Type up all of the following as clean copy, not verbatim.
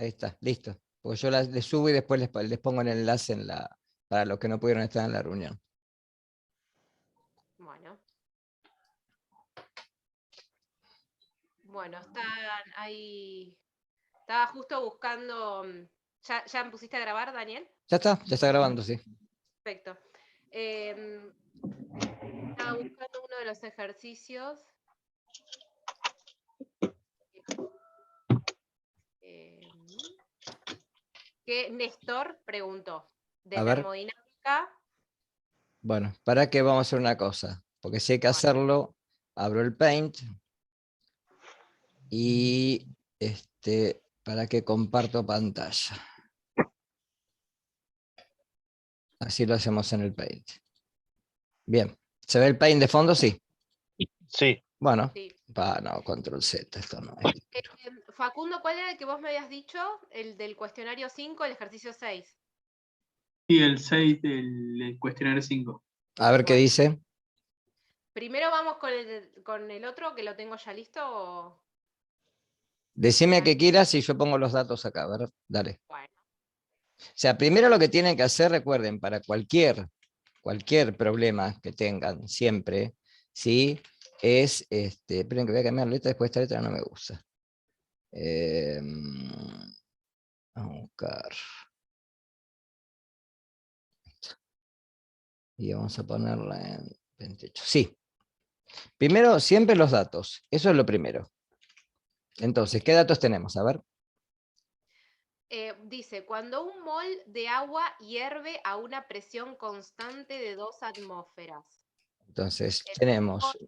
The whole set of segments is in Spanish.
Ahí está, listo. Porque yo les subo y después les pongo el enlace para los que no pudieron estar en la reunión. Bueno. Bueno, están ahí. Estaba justo buscando. ¿Ya me pusiste a grabar, Daniel? Ya está grabando, sí. Perfecto. Estaba buscando uno de los ejercicios. Que Néstor preguntó. De A ver, termodinámica. bueno, para que vamos a hacer una cosa. Porque si hay que hacerlo, abro el Paint. Y para que comparto pantalla. Así lo hacemos en el Paint. Bien. ¿Se ve el Paint de fondo? Sí. Sí. Bueno, Sí. no, control Z, esto no es. Facundo, ¿cuál era el que vos me habías dicho? El del cuestionario 5, el ejercicio 6. Sí, el 6 del cuestionario 5. A ver qué dice. Primero vamos con el otro, que lo tengo ya listo. Decime que quieras y yo pongo los datos acá. A ver, dale. Bueno. O sea, primero lo que tienen que hacer, recuerden, para cualquier problema que tengan, siempre, ¿sí? Es, esperen que voy a cambiar la letra, después esta letra no me gusta. Vamos a buscar. Y vamos a ponerla en 28. Sí. Primero, siempre los datos. Eso es lo primero. Entonces, ¿qué datos tenemos? A ver. Dice, cuando un mol de agua hierve a una presión constante de 2 atmósferas. Entonces, tenemos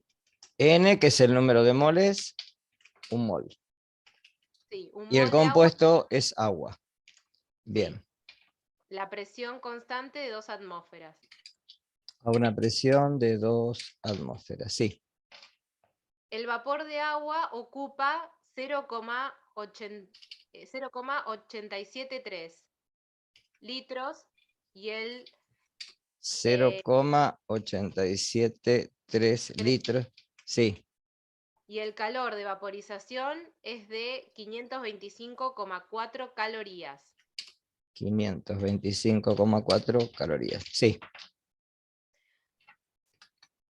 N, que es el número de moles, un mol. Sí, un Y el mol de agua. compuesto es agua. Bien. Sí. La presión constante de 2 atmósferas. A una presión de 2 atmósferas, sí. El vapor de agua ocupa 0,873 litros y el 0,873 litros, sí. y el calor de vaporización es de 525,4 calorías. 525,4 calorías, sí.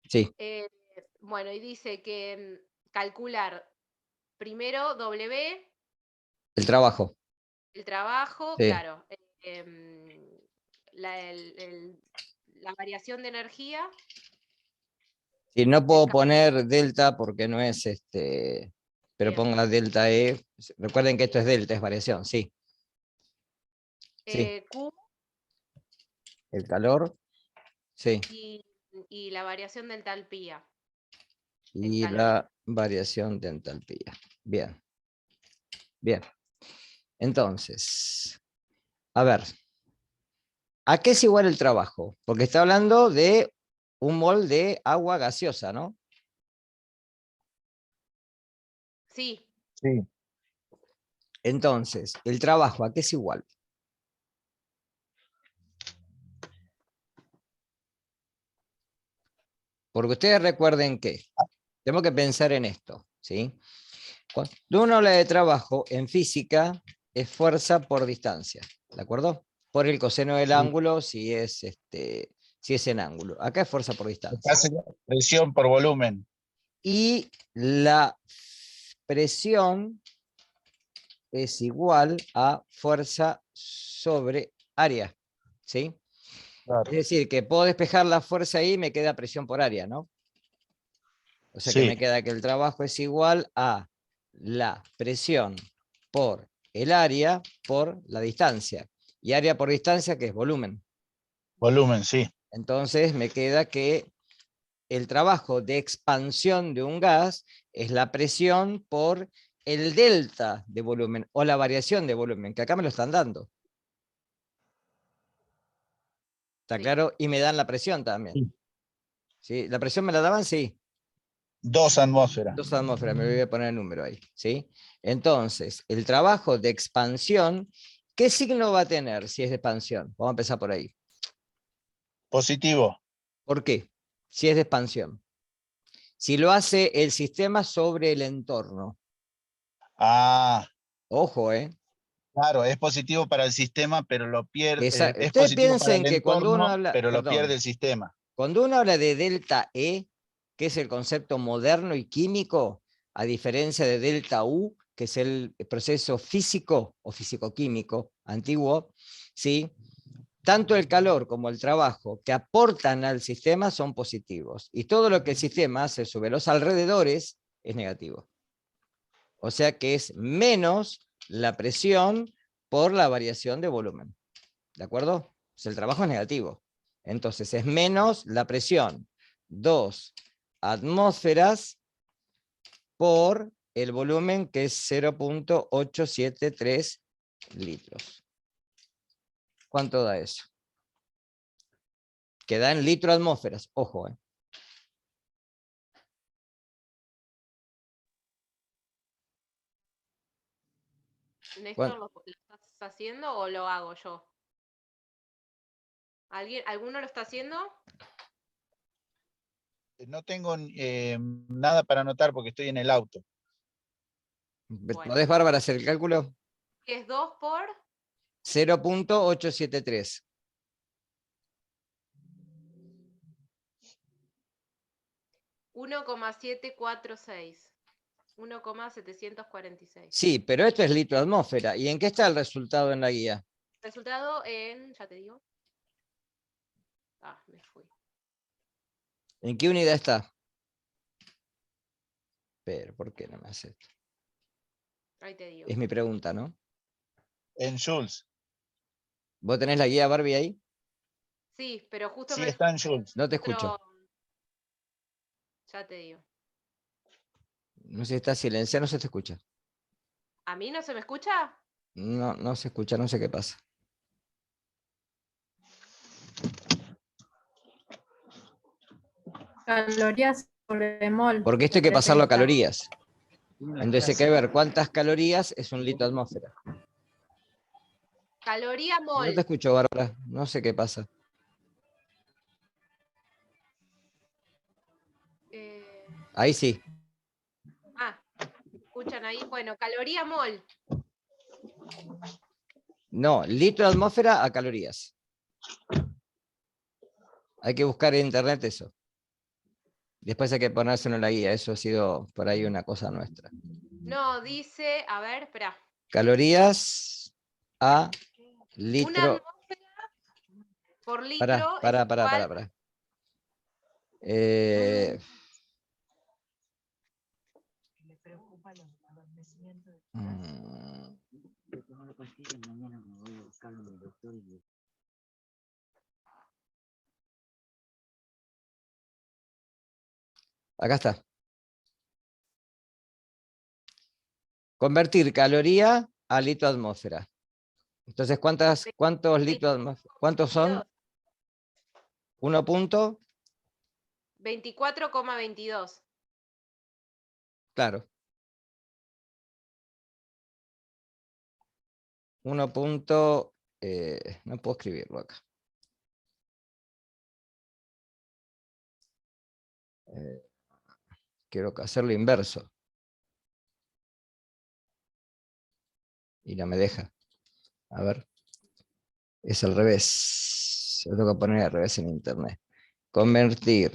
Sí. Bueno, y dice que calcular primero W. El trabajo. El trabajo, Sí. claro. La variación de energía. Y no puedo poner delta porque no es pero Bien. ponga delta E. Recuerden que esto es delta, es variación, sí. Sí. Q. El calor, sí. Y la variación de entalpía. Y la variación de entalpía. Bien. Bien. Entonces, a ver. ¿A qué es igual el trabajo? Porque está hablando de un mol de agua gaseosa, ¿no? Sí. Sí. Entonces, el trabajo, ¿a qué es igual? Porque ustedes recuerden que tenemos que pensar en esto, ¿sí? Cuando uno habla de trabajo en física, es fuerza por distancia, ¿de acuerdo? Por el coseno del ángulo, si es en ángulo. Acá es fuerza por distancia. Presión por volumen. Y la presión es igual a fuerza sobre área, ¿sí? Claro. Es decir, que puedo despejar la fuerza ahí y me queda presión por área, ¿no? O sea que me queda que el trabajo es igual a la presión por el área por la distancia. Y área por distancia, que es volumen. Volumen, sí. Entonces me queda que el trabajo de expansión de un gas es la presión por el delta de volumen o la variación de volumen, que acá me lo están dando. ¿Está claro? Y me dan la presión también. Sí. ¿Sí? ¿La presión me la daban? Sí. 2 atmósferas. 2 atmósferas, me voy a poner el número ahí. ¿Sí? Entonces, el trabajo de expansión, ¿qué signo va a tener si es de expansión? Vamos a empezar por ahí. Positivo. ¿Por qué? Si es de expansión. Si lo hace el sistema sobre el entorno. Ah. Ojo, ¿eh? Claro, es positivo para el sistema, pero lo pierde. Es Ustedes positivo para piensen el que cuando uno entorno, habla, pero lo perdón, pierde el sistema. cuando uno habla de delta E, que es el concepto moderno y químico, a diferencia de delta U, que es el proceso físico o físico-químico antiguo, ¿sí? Tanto el calor como el trabajo que aportan al sistema son positivos. Y todo lo que el sistema hace sobre los alrededores es negativo. O sea que es menos la presión por la variación de volumen. ¿De acuerdo? Pues el trabajo es negativo. Entonces es menos la presión. 2 atmósferas por el volumen, que es 0.873 litros. ¿Cuánto da eso? Que da en litro atmósferas. Ojo, ¿Néstor lo estás haciendo o lo hago yo? ¿Alguno lo está haciendo? No tengo nada para anotar porque estoy en el auto. Bueno. ¿Podés, Bárbara, hacer el cálculo? Es 2 por 0.873. $1,746. 1,746. Sí, pero esto es litro atmósfera. ¿Y en qué está el resultado en la guía? Resultado en, ya te digo. Ah, me fui. ¿En qué unidad está? Pero, ¿por qué no me hace esto? Ahí te digo. Es mi pregunta, ¿no? En Joules. ¿Vos tenés la guía, Barbie, ahí? Sí, pero justo Sí, me está en Joules. No te escucho. Ya te digo. No sé si está silenciado, no se te escucha. ¿A mí no se me escucha? No, no se escucha, no sé qué pasa. Calorías por mol. Porque esto hay que pasarlo a 70. calorías. Entonces hay que ver cuántas calorías es un litro de atmósfera. Caloría mol. No te escucho, Bárbara. No sé qué pasa. Ahí sí. ¿me escuchan ahí? Bueno, caloría mol. No, litro de atmósfera a calorías. Hay que buscar en internet eso. Después hay que ponérselo en la guía. Eso ha sido por ahí una cosa nuestra. No, dice, a ver, espera. Calorías a Una litro. atmósfera por litro Pará. es igual. Acá está. Convertir caloría a litro de atmósfera. Entonces, ¿cuántos litros de atmósfera? ¿Cuántos son? 1 punto. 24,22. Claro. 1 punto. No puedo escribirlo acá. Quiero hacerlo inverso. Y no me deja. A ver. Es al revés. Lo tengo que poner al revés en internet. Convertir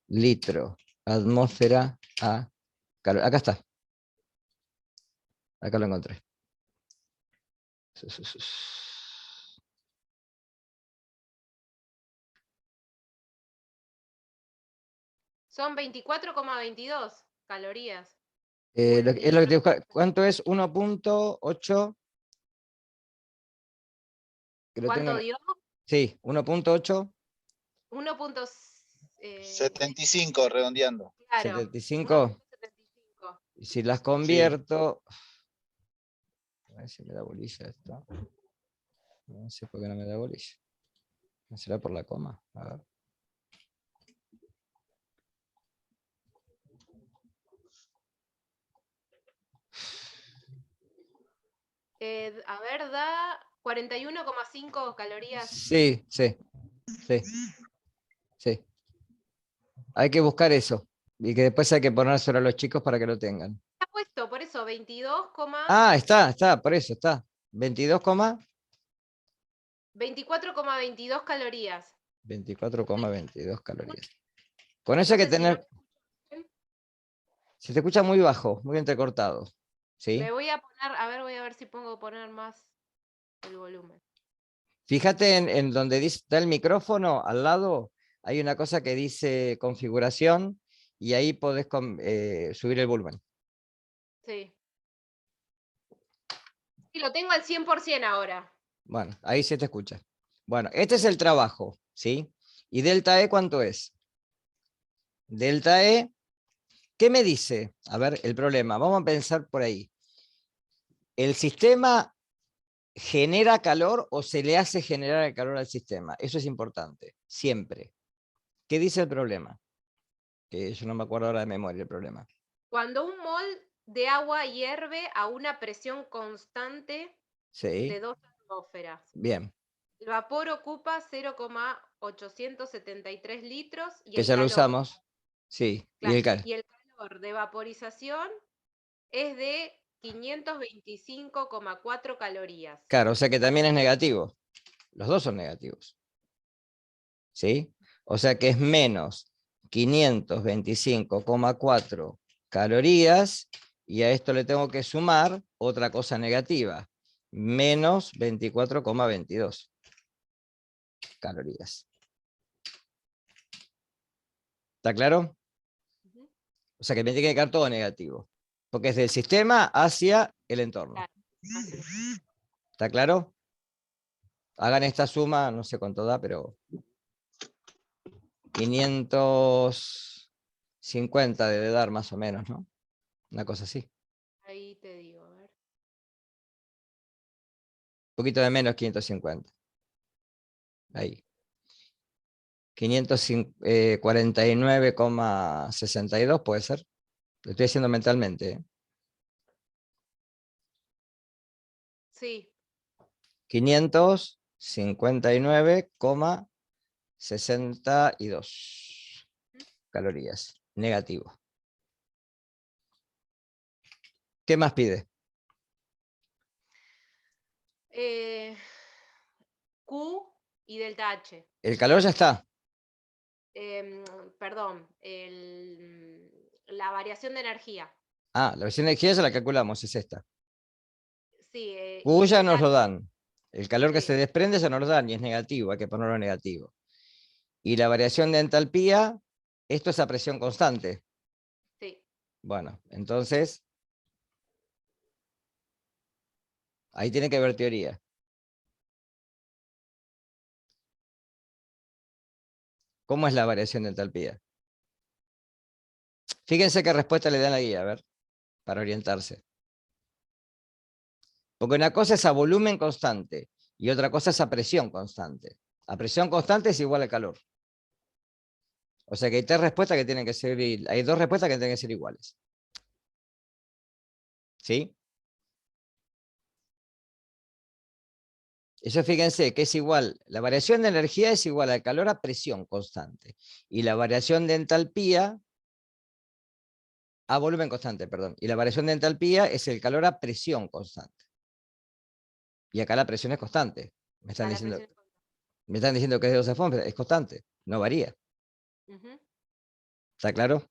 litro, atmósfera a calor. Acá está. Acá lo encontré. Son 24,22 calorías. Es lo que te busca. ¿Cuánto es? 1.8. ¿Cuánto dio? Sí, 1.8. 75 redondeando. Claro, 75. 1,75. Y si las convierto. A ver si me da bolilla esto. No sé por qué no me da bolilla. ¿No será por la coma? A ver. A ver, da 41,5 calorías. Sí. Hay que buscar eso. Y que después hay que ponérselo a los chicos para que lo tengan. Está puesto, por eso, 22, Ah, está, por eso está. 24,22 calorías. 24,22 calorías. Con eso No hay que sé si no tener... Se te escucha muy bajo, muy entrecortado. ¿Sí? me voy a poner, voy a ver si pongo poner más el volumen. Fíjate en donde está el micrófono, al lado hay una cosa que dice configuración y ahí podés subir el volumen. Sí. Y lo tengo al 100% ahora. Bueno, ahí se te escucha. Bueno, este es el trabajo, ¿sí? ¿Y delta E cuánto es? Delta E, ¿qué me dice? A ver, el problema, vamos a pensar por ahí. ¿El sistema genera calor o se le hace generar el calor al sistema? Eso es importante, siempre. ¿Qué dice el problema? Que yo no me acuerdo ahora de memoria el problema. Cuando un mol de agua hierve a una presión constante Sí, de 2 atmósferas, bien. el vapor ocupa 0,873 litros y Que el ya lo calor, usamos. Sí, y claro, el calor. y el calor de vaporización es de 525,4 calorías. Claro, o sea que también es negativo. Los dos son negativos. ¿Sí? O sea que es menos 525,4 calorías y a esto le tengo que sumar otra cosa negativa, menos 24,22 calorías. ¿Está claro? Ujú. O sea que me tiene que quedar todo negativo, porque es del sistema hacia el entorno. Claro. ¿Está claro? Hagan esta suma, no sé cuánto da, pero 550 debe dar más o menos, ¿no? Una cosa así. Ahí te digo, a ver. Un poquito de menos 550. Ahí. 549,62 puede ser. Lo estoy haciendo mentalmente. Sí, 559,62 calorías. Negativo. ¿Qué más pide? Q y delta H. El calor ya está. Perdón, la variación de energía. Ah, la versión de energía ya la calculamos, es esta. Sí, Q y ya delta nos lo H. dan. El calor que Sí. se desprende ya nos lo dan y es negativo, hay que ponerlo negativo. Y la variación de entalpía, esto es a presión constante. Sí. Bueno, entonces, ahí tiene que ver teoría. ¿Cómo es la variación de entalpía? Fíjense qué respuesta le dan a la guía, a ver, para orientarse. Porque una cosa es a volumen constante y otra cosa es a presión constante. A presión constante es igual al calor. O sea que hay tres respuestas que tienen que ser, hay dos respuestas que tienen que ser iguales. ¿Sí? Eso fíjense que es igual, la variación de energía es igual al calor a presión constante. Y la variación de entalpía a volumen constante, perdón. Y la variación de entalpía es el calor a presión constante. Y acá la presión es constante. Me están A la diciendo, presión. que es de 12 ohms, pero es constante, no varía. Ujú. ¿Está claro?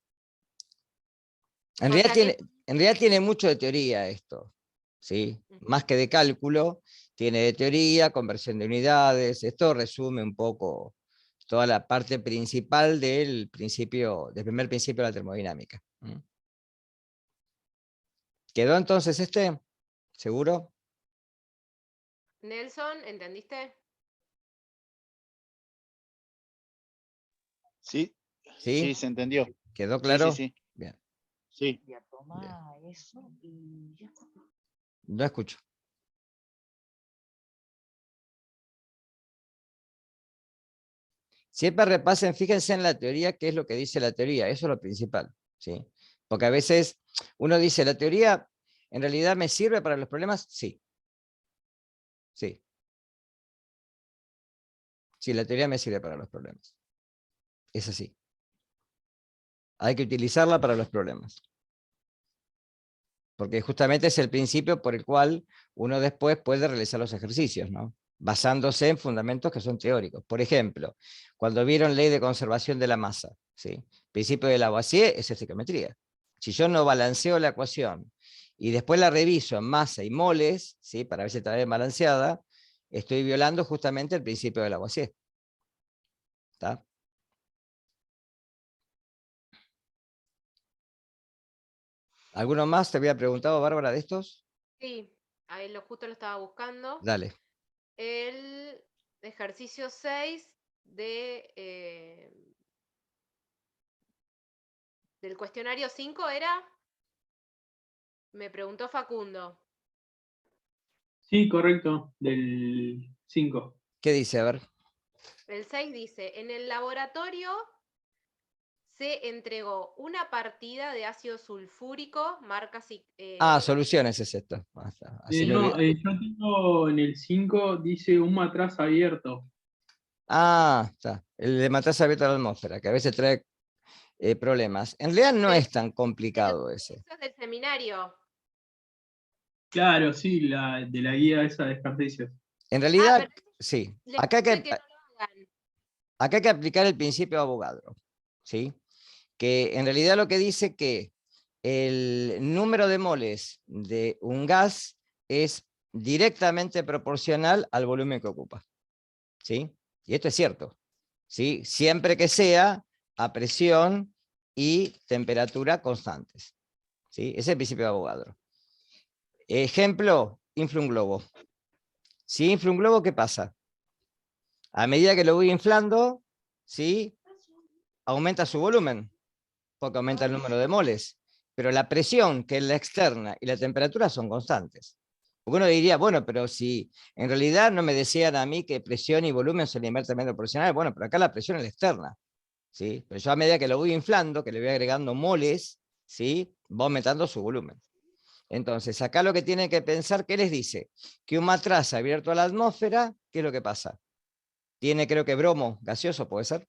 En O realidad sea que. tiene mucho de teoría esto, ¿sí? Ujú. Más que de cálculo, tiene de teoría, conversión de unidades. Esto resume un poco toda la parte principal del primer principio de la termodinámica. ¿Quedó entonces este? ¿Seguro? Nelson, ¿entendiste? Sí, ¿Sí? sí, se entendió. ¿Quedó Sí, sí, claro? sí. Bien. Sí. Bien. No escucho. Siempre repasen, fíjense en la teoría, qué es lo que dice la teoría, eso es lo principal, ¿sí? Porque a veces uno dice, ¿la teoría en realidad me sirve para los problemas? Sí. Sí. Sí, la teoría me sirve para los problemas. Es así. Hay que utilizarla para los problemas. porque justamente es el principio por el cual uno después puede realizar los ejercicios, ¿no? Basándose en fundamentos que son teóricos. Por ejemplo, cuando vieron ley de conservación de la masa, ¿sí? Principio de Lavoisier es estequiometría. Si yo no balanceo la ecuación y después la reviso en masa y moles, ¿sí? Para ver si está bien balanceada, estoy violando justamente el principio de Lavoisier. ¿Está? ¿Alguno más te había preguntado, Bárbara, de estos? Sí, ahí justo lo estaba buscando. Dale. El ejercicio 6 del cuestionario 5 era, me preguntó Facundo. Sí, correcto, del 5. ¿Qué dice? A ver. El 6 dice, en el laboratorio se entregó una partida de ácido sulfúrico, marca... Soluciones es esto. Así me No, olvidé. yo tengo en el 5, dice un matraz abierto. Está. El de matarse abierto a la atmósfera, que a veces trae problemas. En realidad no Pero es tan complicado ese. eso es del seminario. Claro, sí, de la guía esa de ejercicios. En realidad, Pero sí. les Acá puse que no lo hagan. hay que aplicar el principio de Avogadro, ¿sí? Que en realidad lo que dice que el número de moles de un gas es directamente proporcional al volumen que ocupa, ¿sí? Y esto es cierto, ¿sí? Siempre que sea a presión y temperatura constantes, ¿sí? Ese es el principio de Avogadro. Ejemplo, infla un globo. Si infla un globo, ¿qué pasa? A medida que lo voy inflando, ¿sí? Aumenta su volumen, porque aumenta el número de moles. Pero la presión, que es la externa, y la temperatura son constantes. Porque uno diría, bueno, pero si en realidad no me decían a mí que presión y volumen son inversamente proporcionales, bueno, pero acá la presión es la externa, ¿sí? Pero yo a medida que lo voy inflando, que le voy agregando moles, ¿sí? Va aumentando su volumen. Entonces, acá lo que tienen que pensar, ¿qué les dice? Que un matraz abierto a la atmósfera, ¿qué es lo que pasa? Tiene, creo que bromo gaseoso, ¿puede ser?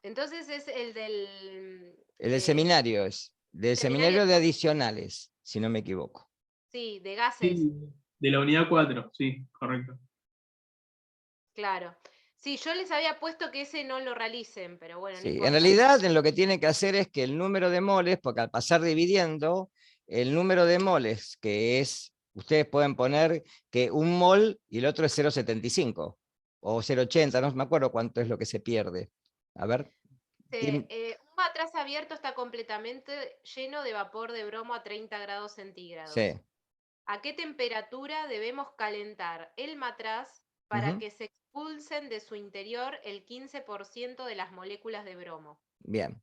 Entonces es el del... El del seminario es. Del seminario, seminario de adicionales, si no me equivoco. sí, de gases, Sí, de la unidad 4, sí, correcto. claro. Sí, yo les había puesto que ese no lo realicen, pero bueno, no Sí, en importa. realidad en lo que tienen que hacer es que el número de moles, porque al pasar dividiendo, el número de moles que es, ustedes pueden poner que un mol y el otro es 0,75 o 0,80, no me acuerdo cuánto es lo que se pierde. A ver. Un matraz abierto está completamente lleno de vapor de bromo a 30 grados centígrados. Sí. ¿A qué temperatura debemos calentar el matraz para que se expulsen de su interior el 15% de las moléculas de bromo? Bien.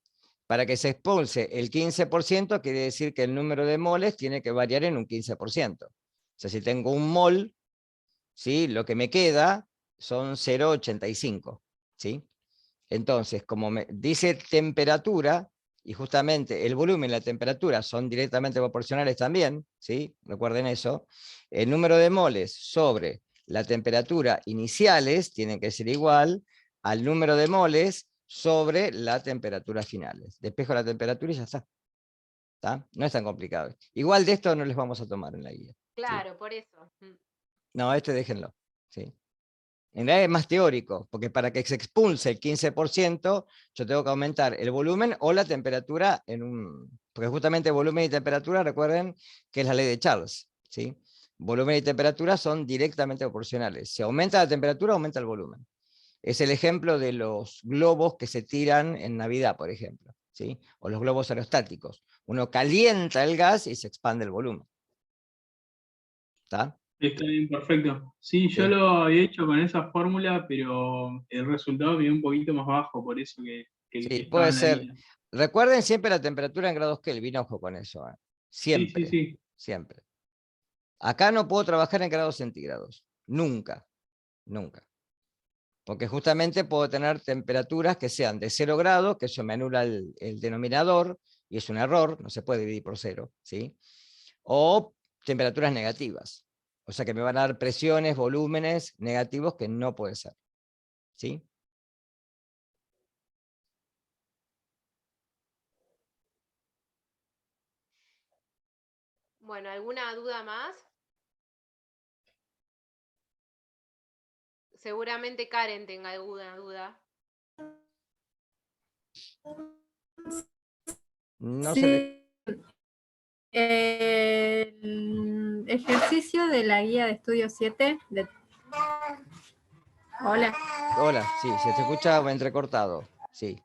Para que se expulse el 15%, quiere decir que el número de moles tiene que variar en un 15%. O sea, si tengo un mol, ¿sí? Lo que me queda son 0,85. ¿Sí? Entonces, como me dice temperatura, y justamente el volumen y la temperatura son directamente proporcionales también, ¿sí? Recuerden eso, el número de moles sobre la temperatura iniciales tiene que ser igual al número de moles sobre la temperatura finales. Despejo la temperatura y ya está. ¿Está? No es tan complicado. Igual de esto no les vamos a tomar en la guía. Claro, ¿sí? por eso. No, este déjenlo. ¿sí? En realidad es más teórico, porque para que se expulse el 15%, yo tengo que aumentar el volumen o la temperatura en un... Porque justamente volumen y temperatura, recuerden que es la ley de Charles. ¿sí? Volumen y temperatura son directamente proporcionales. Si aumenta la temperatura, aumenta el volumen. Es el ejemplo de los globos que se tiran en Navidad, por ejemplo. ¿sí? O los globos aerostáticos. Uno calienta el gas y se expande el volumen. ¿Está? Está bien, perfecto. Sí, yo ¿Sí? lo había hecho con esa fórmula, pero el resultado me dio un poquito más bajo, por eso que el Sí, que estaba puede en la ser. guía. Recuerden siempre la temperatura en grados Kelvin, ojo con eso. Sí, sí, Siempre, sí. siempre. Acá no puedo trabajar en grados centígrados. Nunca, nunca. Porque justamente puedo tener temperaturas que sean de 0 grados, que eso me anula el denominador, y es un error, no se puede dividir por 0, ¿sí? O temperaturas negativas. O sea que me van a dar presiones, volúmenes negativos que no puede ser. ¿Sí? Bueno, ¿alguna duda más? Seguramente Karen tenga alguna duda. No Sí. se le... El ejercicio de la guía de estudio 7. Hola. Hola, sí, se te escucha entrecortado. Sí.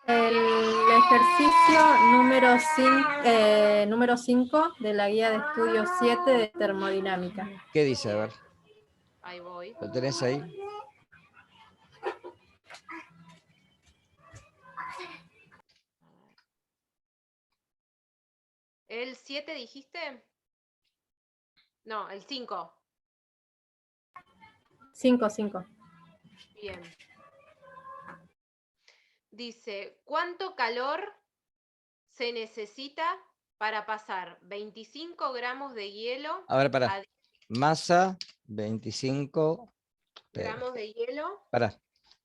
El ejercicio número 5 de la guía de estudio 7 de termodinámica. ¿Qué dice? A ver, Ahí voy. ¿lo tenés ahí? ¿El 7 dijiste? No, el 5. 5. Bien. Dice, ¿cuánto calor se necesita para pasar 25 gramos de hielo A ver, pará. a 10 Masa, 25... gramos de hielo Pará.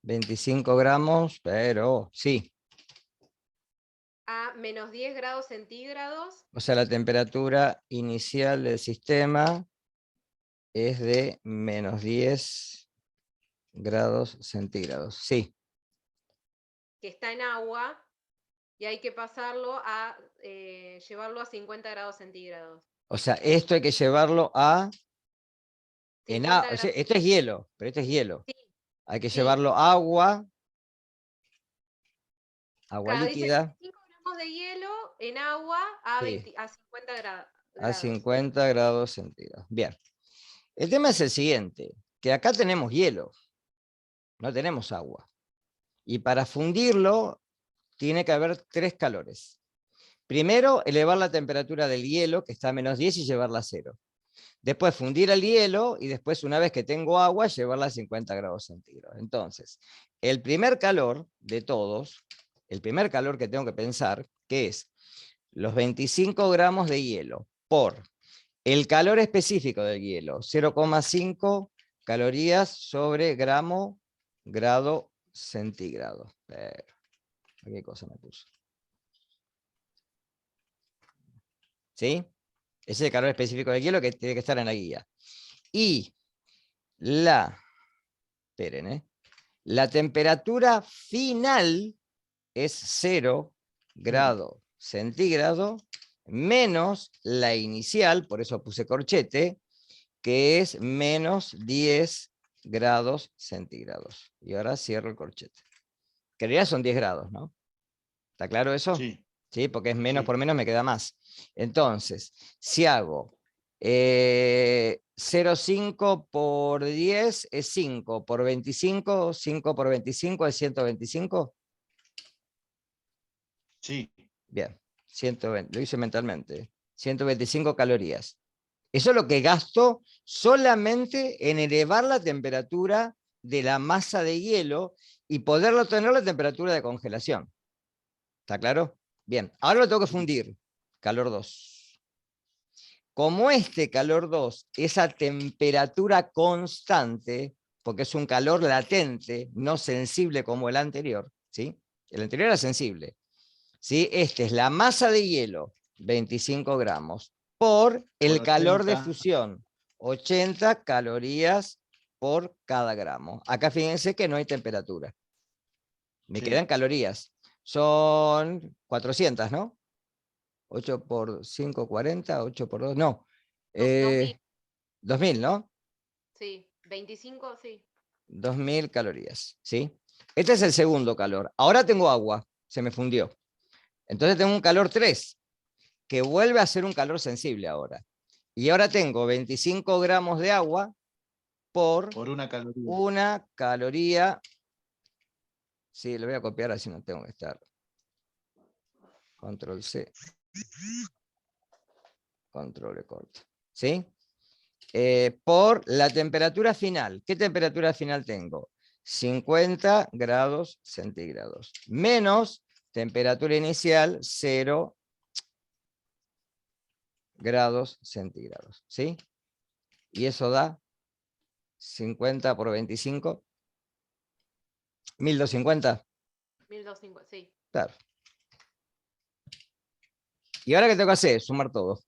25 gramos, pero sí. a menos 10 grados centígrados? O sea, la temperatura inicial del sistema es de menos 10 grados centígrados. Sí. Que está en agua y hay que pasarlo a llevarlo a 50 grados centígrados. O sea, esto hay que llevarlo a... 50 o sea, grados. esto es hielo, pero esto es hielo. Sí, Hay que sí. llevarlo a agua Claro, dice líquida, 25 gramos de hielo en agua a, sí, 50 grados. a 50 grados centígrados. Bien. El tema es el siguiente, que acá tenemos hielo, no tenemos agua. Y para fundirlo tiene que haber 3 calores. Primero, elevar la temperatura del hielo, que está a menos 10, y llevarla a 0. Después fundir el hielo y después, una vez que tengo agua, llevarla a 50 grados centígrados. Entonces, el primer calor de todos, el primer calor que tengo que pensar, que es los 25 gramos de hielo por el calor específico del hielo, 0,5 calorías sobre grado centígrado. ¿Qué cosa me puso? ¿Sí? Ese es el calor específico del hielo que tiene que estar en la guía. Y esperen, la temperatura final es 0 grado centígrado menos la inicial, por eso puse corchete, que es menos 10 grados centígrados. Y ahora cierro el corchete. Que en realidad son 10 grados, ¿no? ¿Está claro eso? Sí. Sí, porque es menos Sí. por menos me queda más. Entonces, si hago 0,5 por 10 es 5, por 25, 5 por 25 es 125. Sí. Bien, 120, lo hice mentalmente. 125 calorías. Eso es lo que gasto solamente en elevar la temperatura de la masa de hielo y poderlo tener la temperatura de congelación. ¿Está claro? Bien, ahora lo tengo que fundir. Calor 2. Como este calor 2 es a temperatura constante, porque es un calor latente, no sensible como el anterior, ¿sí? El anterior era sensible. ¿Sí? Este es la masa de hielo, 25 gramos, por el calor de 80. fusión, 80 calorías por cada gramo. Acá fíjense que no hay temperatura. Me Sí. quedan calorías. Son 400, ¿no? 8 por 5, 40, 8 por 2, no. 2000. 2000, ¿no? Sí, 25, sí. 2000 calorías, ¿sí? Este es el segundo calor. Ahora tengo agua, se me fundió. Entonces tengo un calor 3, que vuelve a ser un calor sensible ahora. Y ahora tengo 25 gramos de agua por una caloría. una caloría. Sí, lo voy a copiar así no tengo que estar. Control C. Control corto. ¿Sí? Por la temperatura final. ¿Qué temperatura final tengo? 50 grados centígrados. Menos temperatura inicial, 0 grados centígrados. ¿Sí? Y eso da 50 por 25. 1250. 1250, sí. Claro. ¿Y ahora qué tengo que hacer? Sumar todo.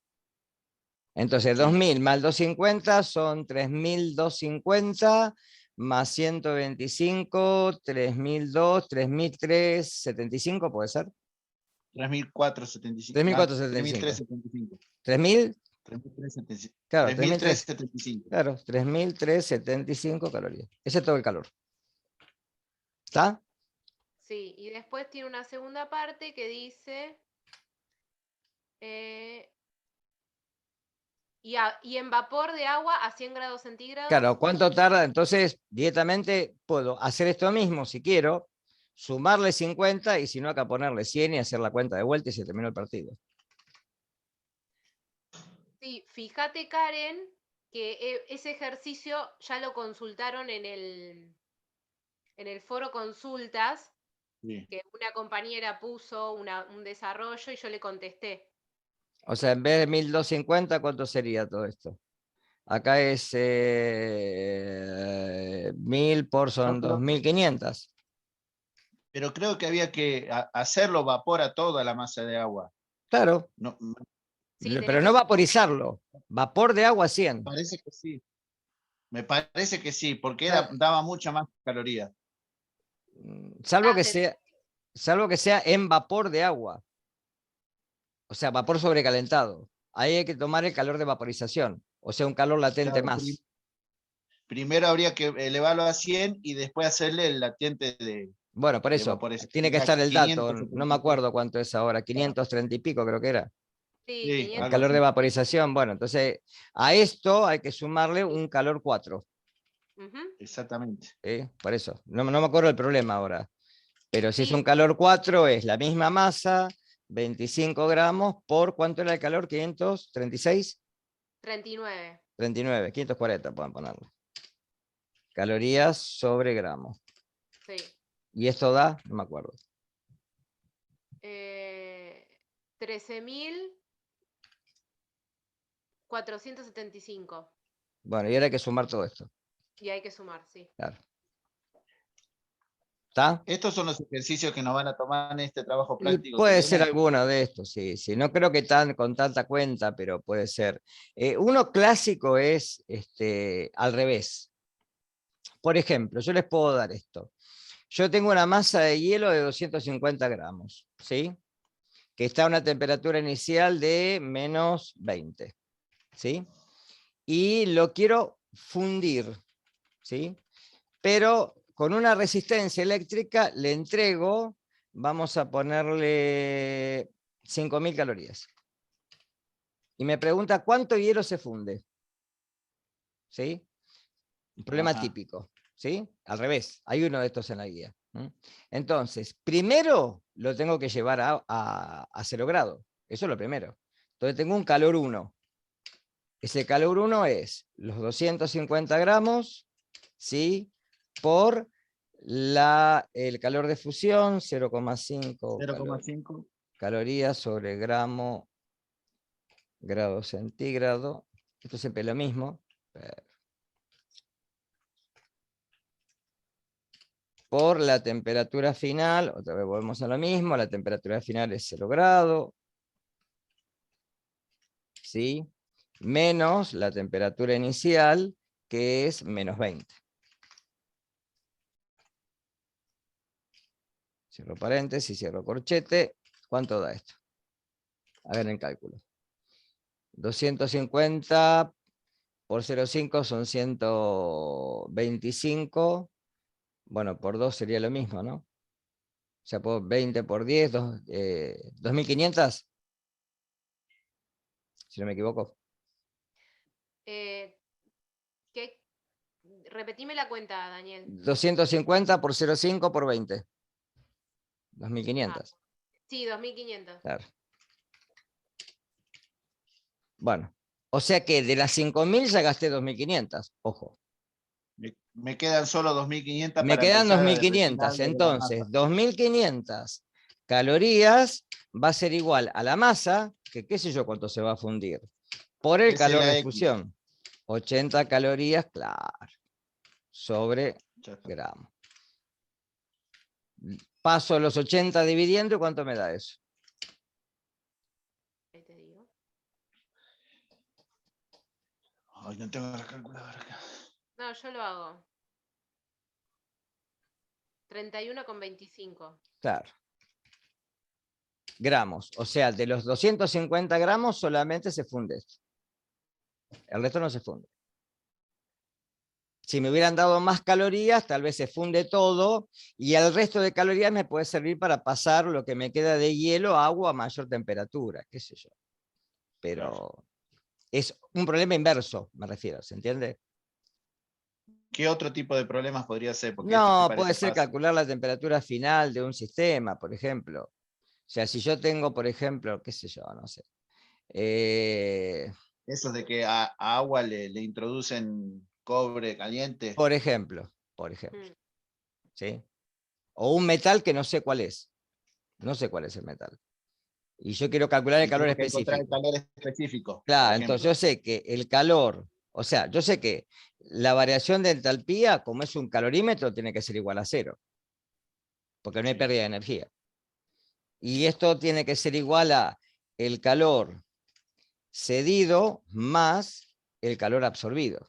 Entonces, Sí. 2000 más 250 son 3250 más 125, 3002, 3375, ¿puede ser? 3.475. 3475. 3.375. 3000, 3.375. claro, 3.375. claro, 3375 calorías. Ese es todo el calor. ¿Está? Sí, y después tiene una segunda parte que dice... y en vapor de agua a 100 grados centígrados. Claro, ¿cuánto tarda? Entonces, directamente puedo hacer esto mismo si quiero, sumarle 50 y si no, acá ponerle 100 y hacer la cuenta de vuelta y se terminó el partido. Sí, fíjate, Karen, que ese ejercicio ya lo consultaron en el foro consultas, Sí. que una compañera puso un desarrollo y yo le contesté. O sea, en vez de 1250, ¿cuánto sería todo esto? Acá es 1000 por son No, pero- 2500. Pero creo que había que hacerlo vapor a toda la masa de agua. Claro, No, me Sí, pero tenés no que- vaporizarlo. Vapor de agua 100. parece que sí. Me parece que sí, porque Claro. daba mucha más caloría. Salvo que te- sea en vapor de agua. O sea, vapor sobrecalentado. Ahí hay que tomar el calor de vaporización. O sea, un calor latente Claro, más. primero habría que elevarlo a 100 y después hacerle el latiente Bueno, por de eso, vaporización. tiene que Ya estar el dato. 575. No me acuerdo cuánto es ahora. 530 y pico creo que era. Sí, Sí, 500. El algo calor de así. vaporización. Bueno, entonces a esto hay que sumarle un calor 4. Ujú. Exactamente. Por eso. No me acuerdo el problema ahora. Pero si es Sí. un calor 4, es la misma masa, 25 gramos, por ¿cuánto era el calor? 536, 39. 39, 540 pueden ponerlo. Calorías sobre gramo. Sí. ¿Y esto da? No me acuerdo. 13.475. Bueno, y ahora hay que sumar todo esto. Y hay que sumar, sí. Claro. ¿Está? Estos son los ejercicios que nos van a tomar en este trabajo Y práctico que puede ser viene. alguno de estos, sí, sí. No creo que con tanta cuenta, pero puede ser. Uno clásico es al revés. Por ejemplo, yo les puedo dar esto. Yo tengo una masa de hielo de 250 gramos, ¿sí? Que está a una temperatura inicial de menos 20, ¿sí? Y lo quiero fundir, ¿sí? Pero con una resistencia eléctrica le entrego, vamos a ponerle 5000 calorías. Y me pregunta cuánto hielo se funde, ¿sí? Un problema típico, ¿sí? Al revés, hay uno de estos en la guía. Entonces, primero lo tengo que llevar a 0 grados. Eso es lo primero. Entonces tengo un calor 1. Ese calor 1 es los 250 gramos, ¿sí? Por el calor de fusión, 0,5 0,5. calorías sobre grado centígrado. Esto siempre es lo mismo. Por la temperatura final, otra vez volvemos a lo mismo, la temperatura final es 0 grados, ¿sí? Menos la temperatura inicial, que es menos 20. Cierro paréntesis, cierro corchete. ¿Cuánto da esto? Hagan el cálculo. 250 por 0,5 son 125. Bueno, por 2 sería lo mismo, ¿no? O sea, por 20 por 10, 2500, si no me equivoco. Repetime la cuenta, Daniel. 250 por 0,5 por 20. 2500. Sí, 2500. Claro. Bueno, o sea que de las 5000 ya gasté 2500. Ojo. Me quedan solo 2.500 Me para quedan empezar a retirar 2500. algo de la Entonces, masa. 2500 calorías va a ser igual a la masa, que qué sé yo cuánto se va a fundir, por el Esa es calor la de X. fusión. 80 calorías, claro, sobre Ya está. gramo. Paso los 80 dividiendo, ¿y cuánto me da eso? Ay, no tengo la calculadora acá. No, yo lo hago. 31,25. Claro. Gramos. O sea, de los 250 gramos solamente se funde esto. El resto no se funde. Si me hubieran dado más calorías, tal vez se funde todo y el resto de calorías me puede servir para pasar lo que me queda de hielo a agua a mayor temperatura, qué sé yo. Pero es un problema inverso, me refiero, ¿se entiende? ¿Qué otro tipo de problemas podría ser? Porque No, parece puede ser fácil. calcular la temperatura final de un sistema, por ejemplo. O sea, si yo tengo, por ejemplo, qué sé yo, no sé. Eso de que a agua le introducen cobre caliente. Por ejemplo, ¿sí? O un metal que no sé cuál es. No sé cuál es el metal. Y yo quiero calcular el Y calor tengo que encontrar el específico. calor específico. Claro, por entonces ejemplo. yo sé que el calor, o sea, yo sé que la variación de entalpía, como es un calorímetro, tiene que ser igual a 0. Porque no hay Sí. pérdida de energía. Y esto tiene que ser igual a el calor cedido más el calor absorbido.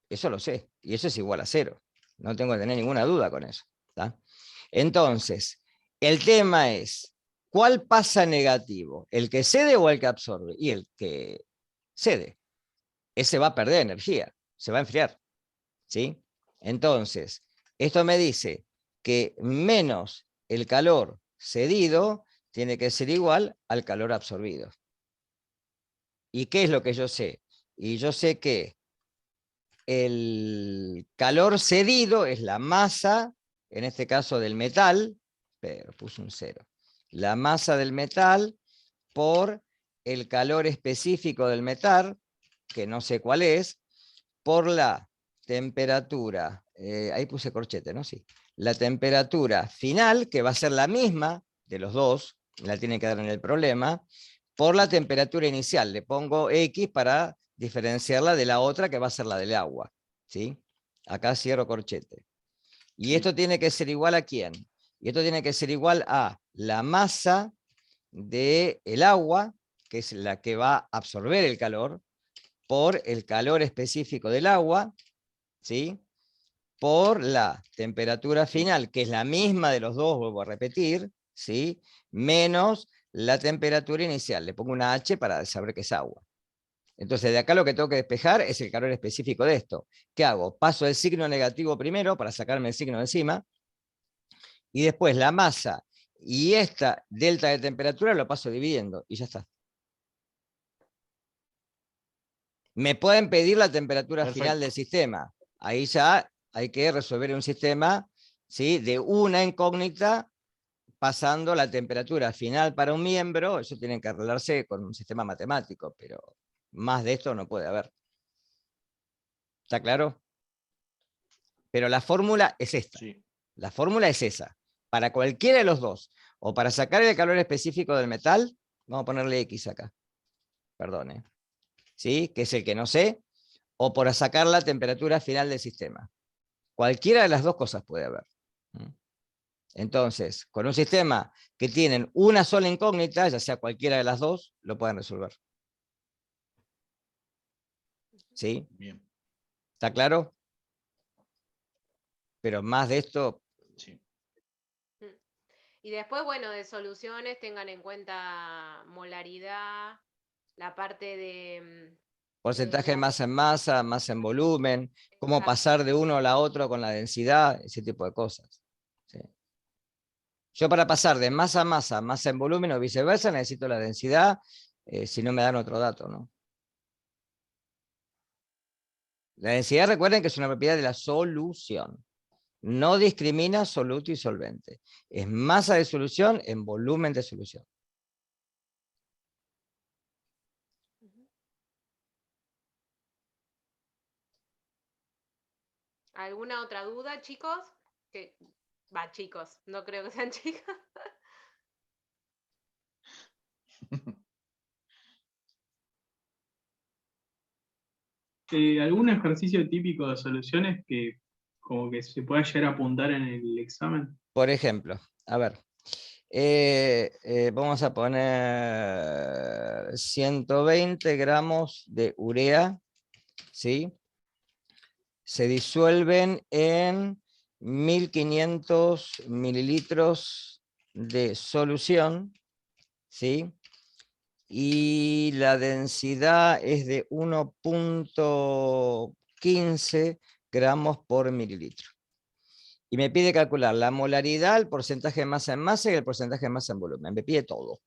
Eso lo sé. Y eso es igual a 0. No tengo que tener ninguna duda con eso. ¿Tá? Entonces, el tema es, ¿cuál pasa negativo? ¿El que cede o el que absorbe? Y el que cede. Ese va a perder energía, se va a enfriar. ¿Sí? Entonces, esto me dice que menos el calor cedido tiene que ser igual al calor absorbido. ¿Y qué es lo que yo sé? Y yo sé que el calor cedido es la masa, en este caso del metal, pero puse un 0. La masa del metal por el calor específico del metal, que no sé cuál es, por la temperatura, ahí puse corchete, ¿no? Sí. La temperatura final, que va a ser la misma de los dos, la tienen que dar en el problema, por la temperatura inicial. Le pongo X para diferenciarla de la otra, que va a ser la del agua. ¿Sí? Acá cierro corchete. Y Sí. esto tiene que ser igual a ¿quién? Y esto tiene que ser igual a la masa del agua, que es la que va a absorber el calor, por el calor específico del agua, ¿sí? Por la temperatura final, que es la misma de los dos, vuelvo a repetir, ¿sí? Menos la temperatura inicial. Le pongo una H para saber que es agua. Entonces, de acá lo que tengo que despejar es el calor específico de esto. ¿Qué hago? Paso el signo negativo primero para sacarme el signo de encima, y después la masa y esta delta de temperatura lo paso dividiendo, y ya está. Me pueden pedir la temperatura final del sistema. Ahí ya hay que resolver un sistema, ¿sí? De una incógnita pasando la temperatura final para un miembro. Eso tiene que arreglarse con un sistema matemático, pero más de esto no puede haber. ¿Está claro? Pero la fórmula es esta. Sí. La fórmula es esa. Para cualquiera de los dos. O para sacar el calor específico del metal, vamos a ponerle X acá. Perdón, ¿sí? Que es el que no sé. O para sacar la temperatura final del sistema. Cualquiera de las dos cosas puede haber. Entonces, con un sistema que tienen una sola incógnita, ya sea cualquiera de las dos, lo pueden resolver. ¿Sí? Bien. ¿Está claro? Pero más de esto... Sí. Y después, bueno, de soluciones, tengan en cuenta molaridad, la parte de Porcentaje de la masa en volumen, cómo pasar de uno a la otro con la densidad, ese tipo de cosas. ¿Sí? Yo para pasar de masa a masa en volumen o viceversa, necesito la densidad, si no me dan otro dato, ¿no? La densidad, recuerden que es una propiedad de la solución. No discrimina soluto y solvente. Es masa de solución en volumen de solución. ¿Alguna otra duda, chicos? Va, chicos, no creo que sean chicas. ¿Algún ejercicio típico de soluciones que como que se pueda llegar a apuntar en el examen? Por ejemplo, a ver, vamos a poner 120 gramos de urea ¿sí? Se disuelven en 1500 mililitros de solución, ¿sí? Y la densidad es de 1.15 gramos por mililitro. Y me pide calcular la molaridad, el porcentaje de masa en masa y el porcentaje de masa en volumen. Me pide todo.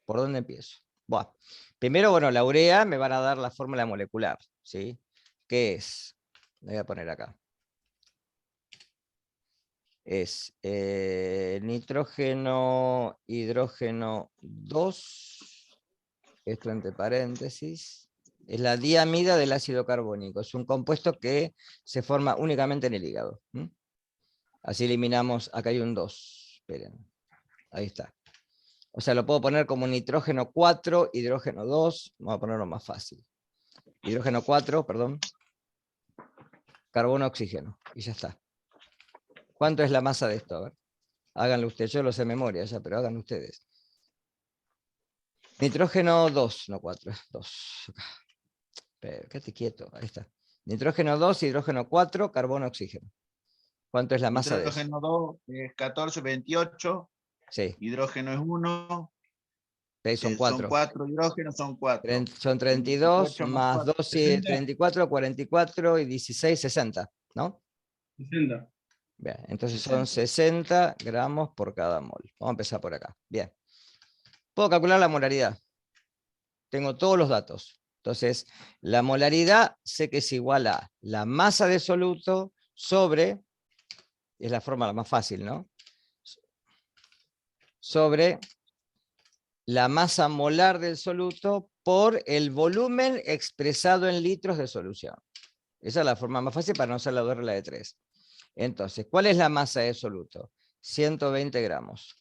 ¿Por dónde empiezo? Bueno, primero, bueno, la urea me van a dar la fórmula molecular, ¿sí? ¿Qué es? Le voy a poner acá. Es nitrógeno, hidrógeno 2, esto entre paréntesis, es la diamida del ácido carbónico. Es un compuesto que se forma únicamente en el hígado. Así eliminamos, acá hay un 2, esperen, ahí está. O sea, lo puedo poner como nitrógeno 4, hidrógeno 2, vamos a ponerlo más fácil. Hidrógeno 4, perdón, carbono, oxígeno, y ya está. ¿Cuánto es la masa de esto? A ver, háganlo ustedes, yo lo sé de memoria ya, pero háganlo ustedes. Nitrógeno 2, no 4, 2. Pero, quédate quieto, ahí está. Nitrógeno 2, hidrógeno 4, carbono, oxígeno. ¿Cuánto es la masa de eso? Hidrógeno 2 es 14, 28. Sí. Hidrógeno es 1. Son Son 4. 4 hidrógenos, son 4. Son 32 28 más 4. 2, 60. 34, 44 y 16, 60, ¿no? 60. Bien, entonces 60. son 60 gramos por cada mol. Vamos a empezar por acá. Bien. Puedo calcular la molaridad. Tengo todos los datos. Entonces, la molaridad sé que es igual a la masa de soluto sobre, es la forma más fácil, ¿no? Sobre la masa molar del soluto por el volumen expresado en litros de solución. Esa es la forma más fácil para no usar la regla de 3. Entonces, ¿cuál es la masa de soluto? 120 gramos.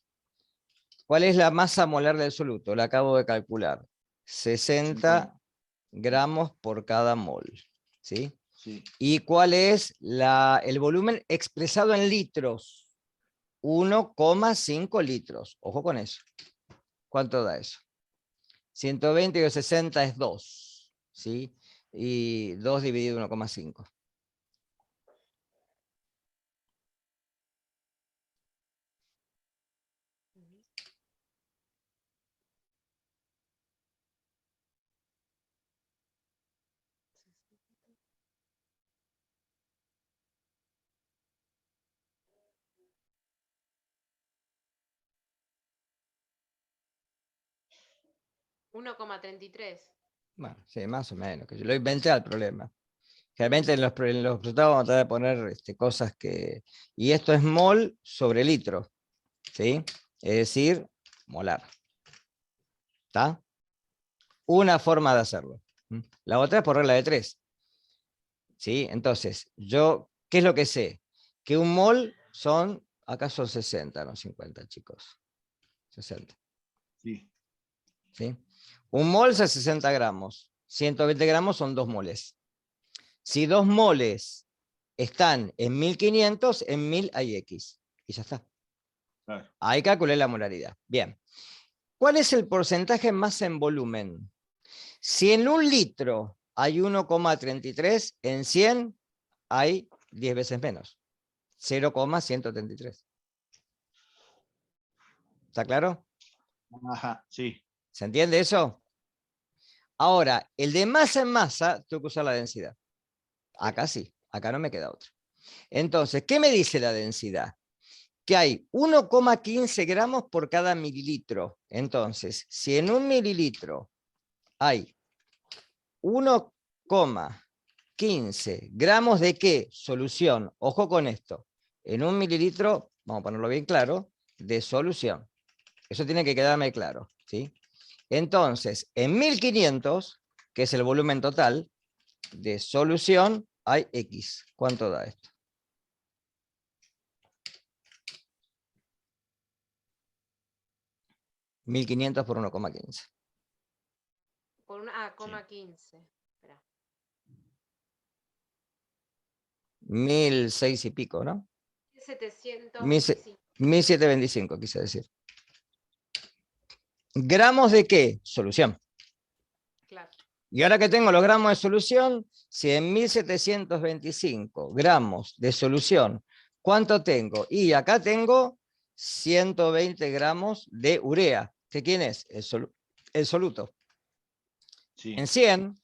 ¿Cuál es la masa molar del soluto? La acabo de calcular. 60 gramos por cada mol. ¿Sí? Sí. ¿Y cuál es el volumen expresado en litros? 1,5 litros. Ojo con eso. ¿Cuánto da eso? 120 y 60 es 2. ¿Sí? Y 2 dividido 1,5. $1,33. Bueno, sí, más o menos. Que yo lo inventé al problema. Realmente en los resultados vamos a tratar de poner cosas que... Y esto es mol sobre litro. ¿Sí? Es decir, molar. ¿Está? Una forma de hacerlo. La otra es por regla de 3. ¿Sí? Entonces, ¿qué es lo que sé? Que un mol acá son 60, no 50, chicos. 60. Sí. ¿Sí? Un mol es 60 gramos. 120 gramos son 2 moles. Si 2 moles están en 1500, en 1000 hay X. Y ya está. Claro. Ahí calculé la molaridad. Bien. ¿Cuál es el porcentaje más en volumen? Si en 1 litro hay 1,33, en 100 hay 10 veces menos. 0,133. ¿Está claro? Ajá, sí. ¿Se entiende eso? Ahora, el de masa en masa, tengo que usar la densidad. Acá sí, acá no me queda otra. Entonces, ¿qué me dice la densidad? Que hay 1,15 gramos por cada mililitro. Entonces, si en 1 mililitro hay 1,15 gramos de qué? Solución. Ojo con esto. En 1 mililitro, vamos a ponerlo bien claro, de solución. Eso tiene que quedarme claro, ¿sí? Entonces, en 1500, que es el volumen total de solución, hay X. ¿Cuánto da esto? 1500 por 1,15. Por una, coma 15. Espera. 1006 y pico, ¿no? 725. 1725, quise decir. ¿Gramos de qué? Solución. Claro. Y ahora que tengo los gramos de solución, si en 1725 gramos de solución, ¿cuánto tengo? Y acá tengo 120 gramos de urea. ¿Que quién es? El soluto. Sí. En 100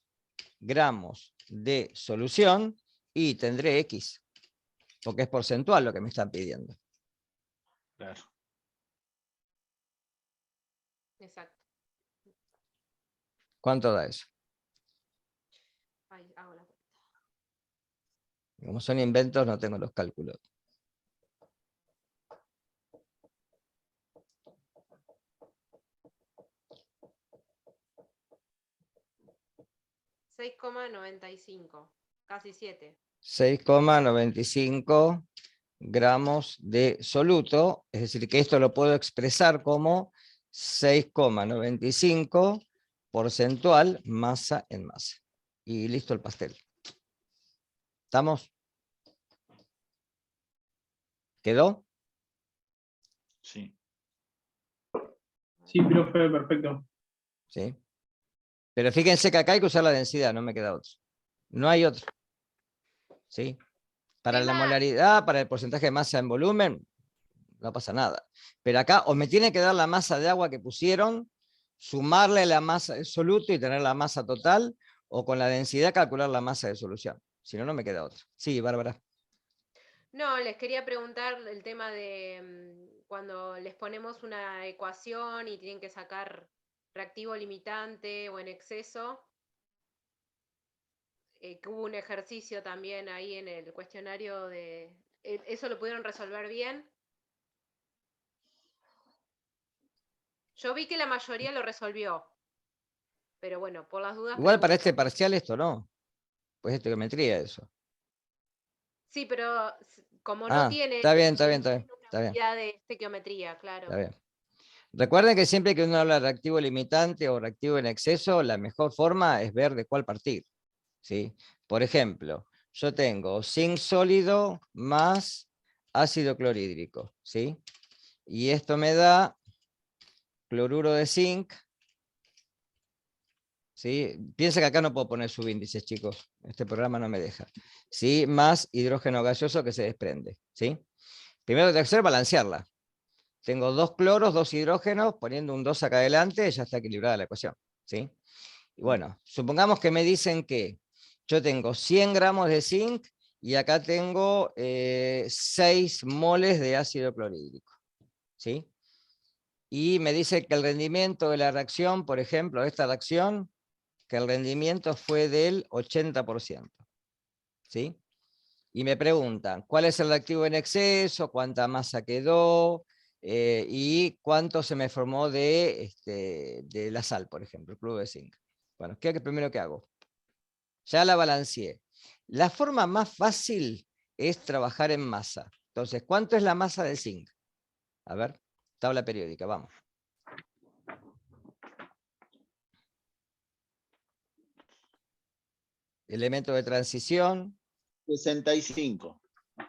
gramos de solución y tendré X, porque es porcentual lo que me están pidiendo. Claro. Exacto. ¿Cuánto da eso? Ahí hago la cuenta. Como son inventos, no tengo los cálculos. $6,95, casi 7. 6,95 gramos de soluto, es decir, que esto lo puedo expresar como 6,95 porcentual masa en masa. Y listo el pastel. ¿Estamos? ¿Quedó? Sí. Sí, profe, perfecto. Sí. Pero fíjense que acá hay que usar la densidad, no me queda otro. No hay otro. ¿Sí? Para la Tema- molaridad, para el porcentaje de masa en volumen, no pasa nada. Pero acá o me tiene que dar la masa de agua que pusieron, sumarle la masa de soluto y tener la masa total, o con la densidad calcular la masa de solución. Si no, no me queda otra. Sí, Bárbara. No, les quería preguntar el tema de cuando les ponemos una ecuación y tienen que sacar reactivo limitante o en exceso, que hubo un ejercicio también ahí en el cuestionario de... ¿Eso lo pudieron resolver bien? Yo vi que la mayoría lo resolvió, pero bueno, por las dudas Igual para pregunto. este parcial esto no. Pues es geometría eso. Sí, pero como no Ah, tiene, está bien, está bien, no está bien. tiene una Está bien, unidad de estequiometría, claro. está bien. Recuerden que siempre que uno habla de reactivo limitante o reactivo en exceso, la mejor forma es ver de cuál partir. ¿Sí? Por ejemplo, yo tengo zinc sólido más ácido clorhídrico. ¿Sí? Y esto me da cloruro de zinc. ¿Sí? Piensa que acá no puedo poner subíndices, chicos. Este programa no me deja. ¿Sí? Más hidrógeno gaseoso que se desprende. ¿Sí? Primero tengo que hacer balancearla. Tengo 2 cloros, 2 hidrógenos, poniendo un 2 acá adelante, ya está equilibrada la ecuación. ¿Sí? Y bueno, supongamos que me dicen que yo tengo 100 gramos de zinc y acá tengo 6 moles de ácido clorhídrico. ¿Sí? Y me dice que el rendimiento de la reacción, por ejemplo, de esta reacción, que el rendimiento fue del 80%. ¿Sí? Y me preguntan, ¿cuál es el reactivo en exceso? ¿Cuánta masa quedó? Y cuánto se me formó de la sal, por ejemplo, el cloruro de zinc. Bueno, ¿qué es lo primero que hago? Ya la balanceé. La forma más fácil es trabajar en masa. Entonces, ¿cuánto es la masa del zinc? A ver, tabla periódica, vamos. Elemento de transición, 65.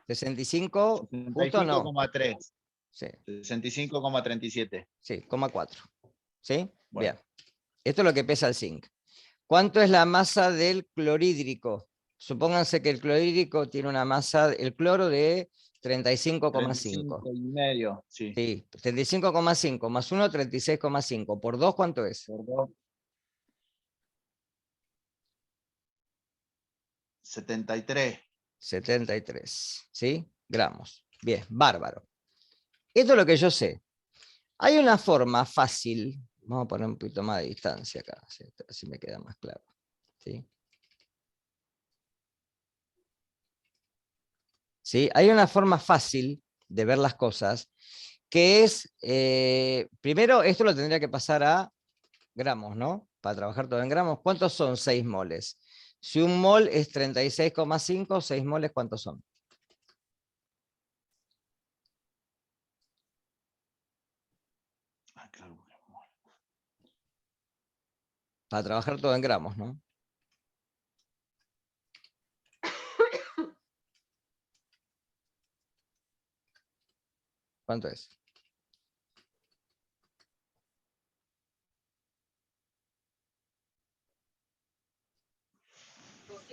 65, justo no. 65,3. Sí, 65,37. sí, 0,4. ¿Sí? Bueno. Bien. Esto es lo que pesa el zinc. ¿Cuánto es la masa del clorhídrico? Supónganse que el clorhídrico tiene una masa, el cloro de 35,5. 35,5. Sí. Sí, 35,5 más 1, 36,5. ¿Por 2 cuánto es? Por 2. 73. 73. ¿Sí? Gramos. Bien, bárbaro. Esto es lo que yo sé. Hay una forma fácil. Vamos a poner un poquito más de distancia acá, así me queda más claro. ¿Sí? ¿Sí? Hay una forma fácil de ver las cosas, que es, primero, esto lo tendría que pasar a gramos, ¿no? Para trabajar todo en gramos. ¿Cuántos son 6 moles? Si un mol es 36,5, 6 moles, ¿cuántos son? Ah, claro. Para trabajar todo en gramos, ¿no? ¿Cuánto es?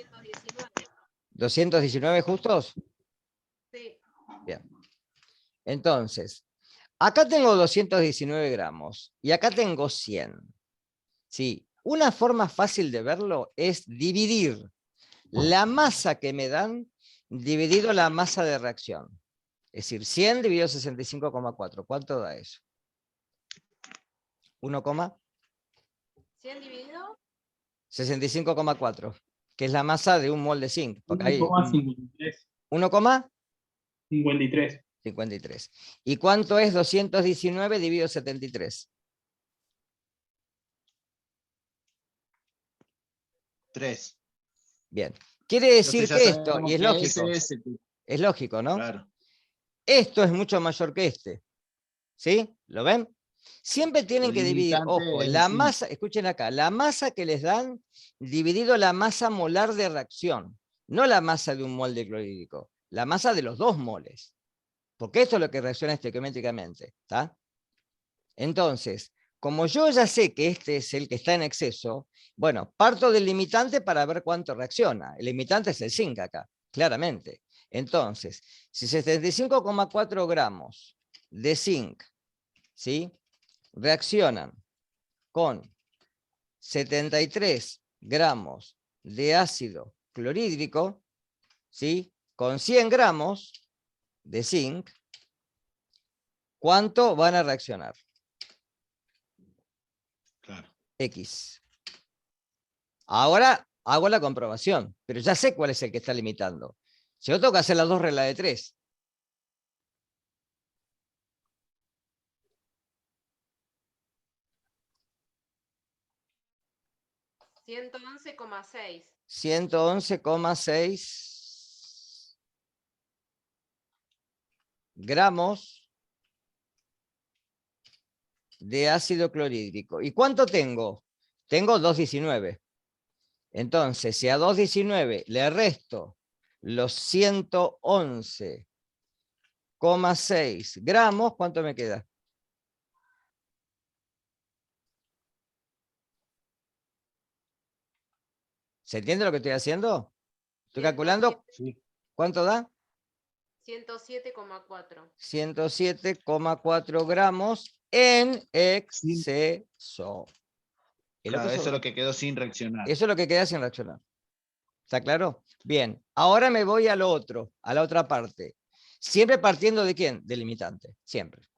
219. 219 justos. Sí. Bien. Entonces, acá tengo 219 gramos y acá tengo 100. ¿Sí? Una forma fácil de verlo es dividir la masa que me dan dividido la masa de reacción. Es decir, 100 dividido 65,4. ¿Cuánto da eso? 1, 100 dividido 65,4, que es la masa de un mol de zinc. Porque hay 1,53. 1,53. 53. ¿Y cuánto es 219 dividido 73? 3. Bien. Quiere decir Entonces ya que esto, sabemos y es que lógico, ese es es lógico, ¿no? claro. Esto es mucho mayor que este. ¿Sí? ¿Lo ven? Siempre tienen El que dividir, limitante ojo, es la zinc. masa, escuchen acá, la masa que les dan dividido la masa molar de reacción, no la masa de un mol de clorhídrico, la masa de los 2 moles, porque esto es lo que reacciona estequiométricamente, ¿está? Entonces, como yo ya sé que este es el que está en exceso, bueno, parto del limitante para ver cuánto reacciona. El limitante es el zinc acá, claramente. Entonces, si 75,4 gramos de zinc, ¿sí?, reaccionan con 73 gramos de ácido clorhídrico, ¿sí?, con 100 gramos de zinc, ¿cuánto van a reaccionar? Claro. X. Ahora hago la comprobación, pero ya sé cuál es el que está limitando. Si yo tengo que hacer las 2 reglas de 3. $111,6. 111,6 gramos de ácido clorhídrico. ¿Y cuánto tengo? Tengo 219. Entonces, si a 219 le resto los 111,6 gramos, ¿cuánto me queda? ¿Se entiende lo que estoy haciendo? Estoy calculando. Sí. ¿Cuánto da? 107,4. 107,4 gramos en Sin- exceso. Claro, eso es lo que quedó sin reaccionar. Eso es lo que queda sin reaccionar. ¿Está claro? Bien, ahora me voy a lo otro, a la otra parte. Siempre partiendo de quién? Del limitante, siempre.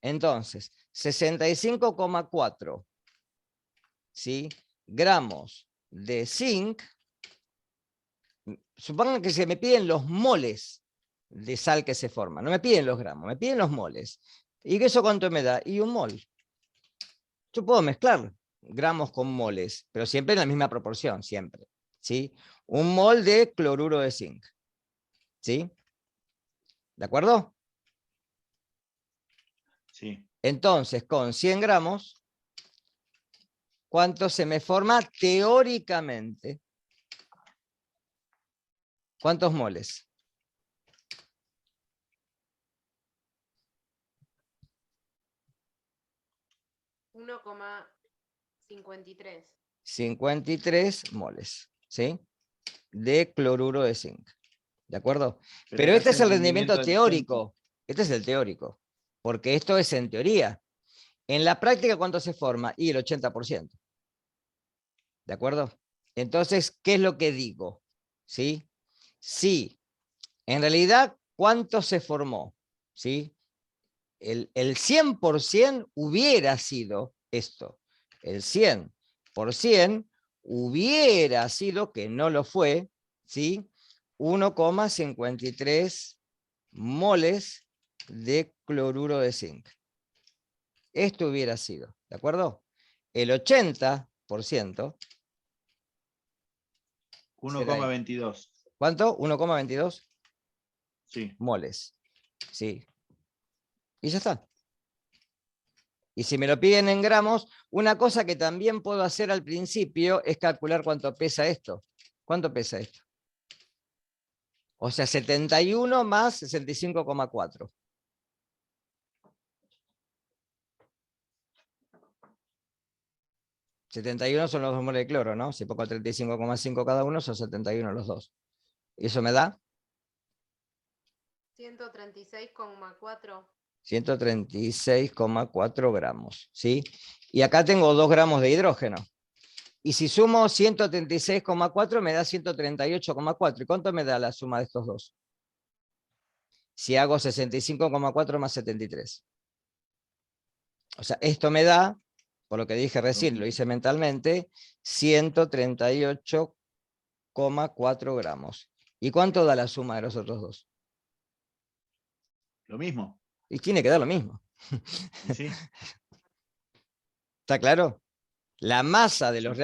Entonces, 65,4, ¿sí?, gramos de zinc. Supongan que se me piden los moles de sal que se forman. No me piden los gramos, me piden los moles. ¿Y eso cuánto me da? Y un mol. Yo puedo mezclar gramos con moles, pero siempre en la misma proporción, siempre. ¿Sí? Un mol de cloruro de zinc. ¿Sí? ¿De acuerdo? Sí. Entonces, con 100 gramos, ¿cuánto se me forma teóricamente? ¿Cuántos moles? 1,53. 53 moles, ¿sí?, de cloruro de zinc. ¿De acuerdo? Pero acá este es el rendimiento del teórico. Este es el teórico. Porque esto es en teoría. En la práctica, ¿cuánto se forma? Y el 80%. ¿De acuerdo? Entonces, ¿qué es lo que digo? ¿Sí? Sí. En realidad, ¿cuánto se formó? ¿Sí? El 100% hubiera sido esto. El 100% hubiera sido, que no lo fue, ¿sí?, 1,53 moles de cloruro de zinc. Esto hubiera sido, ¿de acuerdo? El 80% 1,22. ¿Cuánto? 1,22 Sí. moles. Sí. Y ya está. Y si me lo piden en gramos, una cosa que también puedo hacer al principio es calcular cuánto pesa esto. ¿Cuánto pesa esto? O sea, 71 más 65,4. 71 son los 2 moles de cloro, ¿no? Si pongo 35,5 cada uno, son 71 los dos. ¿Y eso me da? 136,4. 136,4 gramos, ¿sí? Y acá tengo 2 gramos de hidrógeno. Y si sumo 136,4 me da 138,4. ¿Y cuánto me da la suma de estos dos? Si hago 65,4 más 73. O sea, esto me da, por lo que dije recién, lo hice mentalmente, 138,4 gramos. ¿Y cuánto da la suma de los otros dos? Lo mismo. Y tiene que dar lo mismo. Y sí. ¿Está claro? La masa de los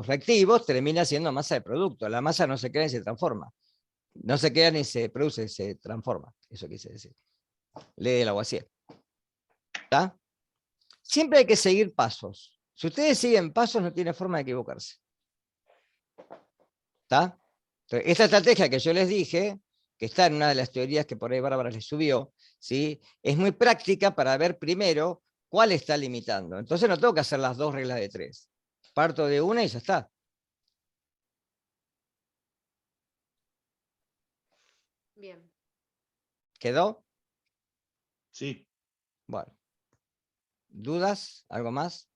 reactivos termina siendo masa de producto. La masa no se crea ni se transforma. No se crea ni se produce, se transforma. Eso quise decir. Lee el Lavoisier. ¿Está? Siempre hay que seguir pasos. Si ustedes siguen pasos, no tiene forma de equivocarse. ¿Está? Entonces, esta estrategia que yo les dije, que está en una de las teorías que por ahí Bárbara les subió, ¿sí? Es muy práctica para ver primero cuál está limitando. Entonces no tengo que hacer las 2 reglas de 3. Parto de una y ya está. Bien. ¿Quedó? Sí. Bueno. ¿Dudas? ¿Algo más?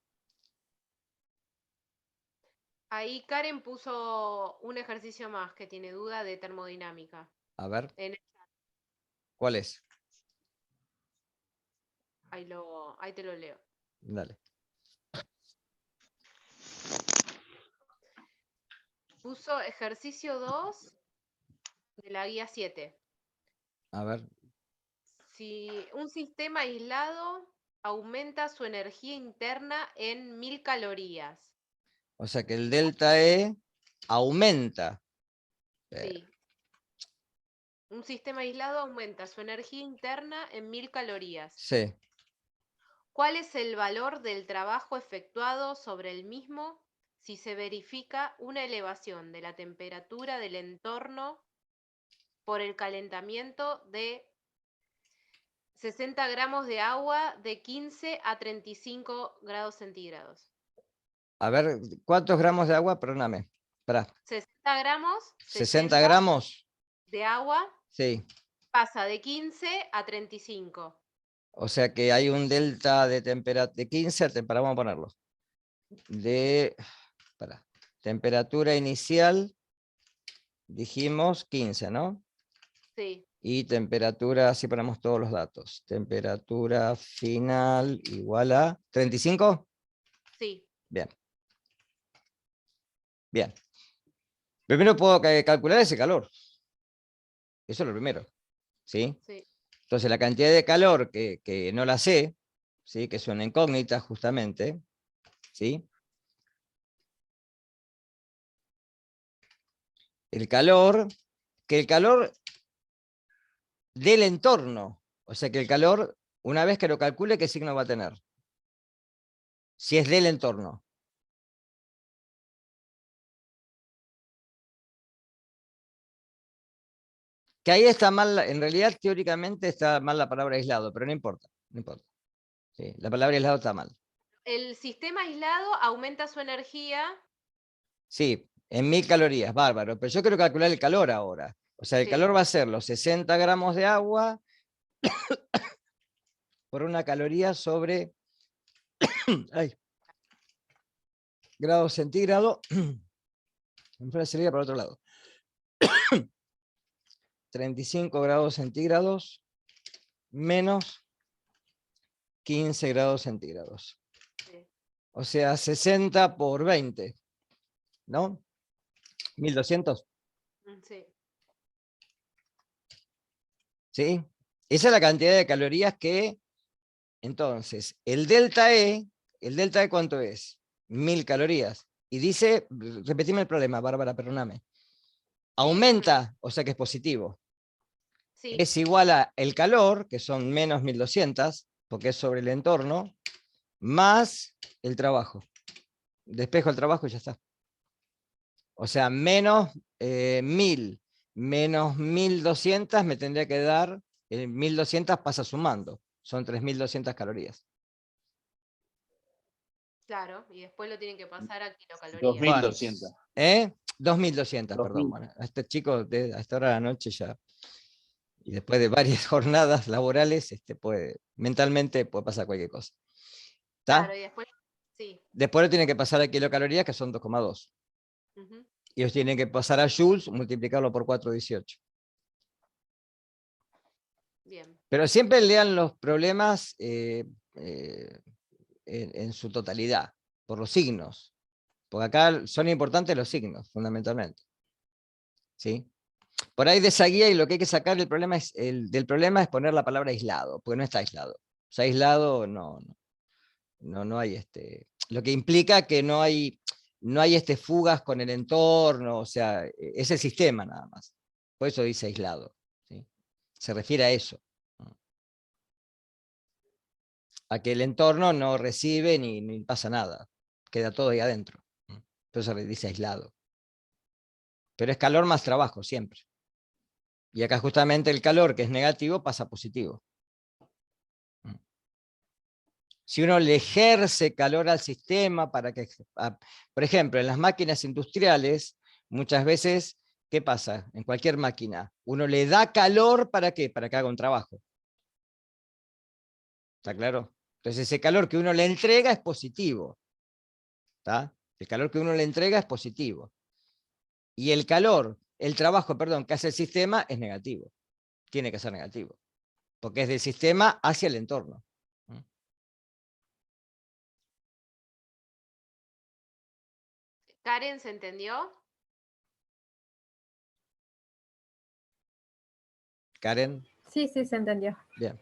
Ahí Karen puso un ejercicio más que tiene duda de termodinámica. A ver, En- ¿cuál es? ahí te lo leo. Dale. Puso ejercicio 2 de la guía 7. A ver. Si un sistema aislado aumenta su energía interna en 1000 calorías. O sea que el delta E aumenta. Sí. Un sistema aislado aumenta su energía interna en 1000 calorías. Sí. ¿Cuál es el valor del trabajo efectuado sobre el mismo si se verifica una elevación de la temperatura del entorno por el calentamiento de 60 gramos de agua de 15 a 35 grados centígrados? A ver, ¿cuántos gramos de agua? Perdóname. Pará. 60 gramos, 60 gramos. de agua Sí. pasa de 15 a 35. O sea que hay un delta de temperatura de 15, vamos a ponerlo. Pará, temperatura inicial, dijimos 15, ¿no? Sí, Y temperatura, así ponemos todos los datos. Temperatura final igual a 35. sí. Bien. Bien. Primero puedo calcular ese calor. Eso es lo primero. ¿Sí? Sí. Entonces la cantidad de calor que no la sé, ¿sí? Que es una incógnita justamente, ¿sí? El calor del entorno, o sea que el calor, una vez que lo calcule, ¿qué signo va a tener? Si es del entorno. Que ahí está mal, en realidad teóricamente está mal la palabra aislado, pero no importa, no importa. Sí, la palabra aislado está mal. El sistema aislado aumenta su energía. Sí, en 1000 calorías, bárbaro, pero yo quiero calcular el calor ahora. O sea, el Sí. calor va a ser los 60 gramos de agua por una caloría sobre grados centígrados. Me sería para otro lado. 35 grados centígrados menos 15 grados centígrados. Sí. O sea, 60 por 20, ¿no? 1200. Sí. ¿Sí? Esa es la cantidad de calorías que, entonces, el delta E ¿cuánto es? 1000 calorías. Y dice, repetime el problema, Bárbara, perdóname. Aumenta, o sea que es positivo. Sí. Es igual a el calor, que son menos 1200, porque es sobre el entorno, más el trabajo. Despejo el trabajo y ya está. O sea, menos 1000 menos 1200 me tendría que dar, 1200 pasa sumando, son 3200 calorías. Claro, y después lo tienen que pasar a kilocalorías. 2200. 2200, perdón. 2000. Bueno, a este chico a esta hora de la noche ya, y después de varias jornadas laborales, mentalmente puede pasar cualquier cosa. ¿Está? Claro, y después, sí. Después lo tienen que pasar a kilocalorías, que son 2,2. Ujú. Y ellos tienen que pasar a joules, multiplicarlo por 4,18. Bien. Pero siempre lean los problemas en su totalidad, por los signos. Porque acá son importantes los signos, fundamentalmente. ¿Sí? Por ahí de esa guía, y lo que hay que sacar del problema es poner la palabra aislado, porque no está aislado. O sea, aislado no hay lo que implica que no hay fugas con el entorno, o sea, es el sistema nada más. Por eso dice aislado. ¿Sí? Se refiere a eso. A que el entorno no recibe ni pasa nada. Queda todo ahí adentro. Por eso dice aislado. Pero es calor más trabajo, siempre. Y acá justamente el calor, que es negativo, pasa a positivo. Si uno le ejerce calor al sistema para que, por ejemplo, en las máquinas industriales, muchas veces, ¿qué pasa? En cualquier máquina, uno le da calor ¿para qué? Para que haga un trabajo. ¿Está claro? Entonces ese calor que uno le entrega es positivo. ¿Está? El calor que uno le entrega es positivo. Y el trabajo, perdón, que hace el sistema es negativo. Tiene que ser negativo. Porque es del sistema hacia el entorno. ¿Karen se entendió? Karen, Sí, sí, se entendió. bien.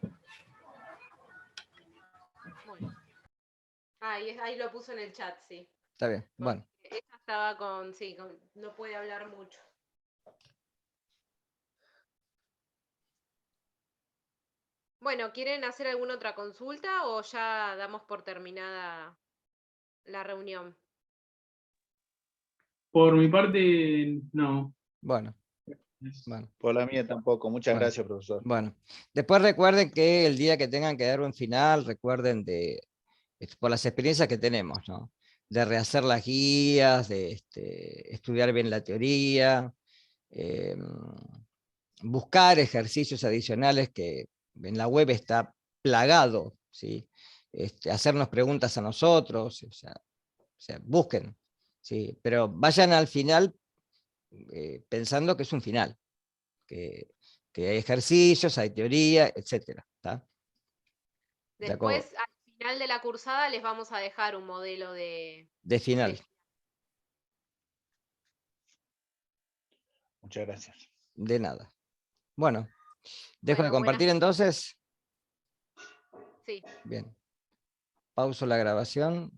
Bueno. Ahí lo puso en el chat, sí. Está bien. Bueno, Ella estaba no puede hablar mucho. Bueno, ¿quieren hacer alguna otra consulta o ya damos por terminada la reunión? Por mi parte, no. bueno. Por la mía tampoco. Muchas Bueno. gracias, profesor. Bueno, después recuerden que el día que tengan que dar un final, recuerden por las experiencias que tenemos, ¿no? De rehacer las guías, de estudiar bien la teoría, buscar ejercicios adicionales que en la web está plagado, ¿sí? Hacernos preguntas a nosotros, o sea, busquen, ¿sí? Pero vayan al final pensando que es un final, que hay ejercicios, hay teoría, etcétera. ¿Está? Después, al final de la cursada, les vamos a dejar un modelo de final. Muchas gracias. De nada. Bueno, dejo de Bueno, compartir entonces. Sí. Bien. Pauso la grabación.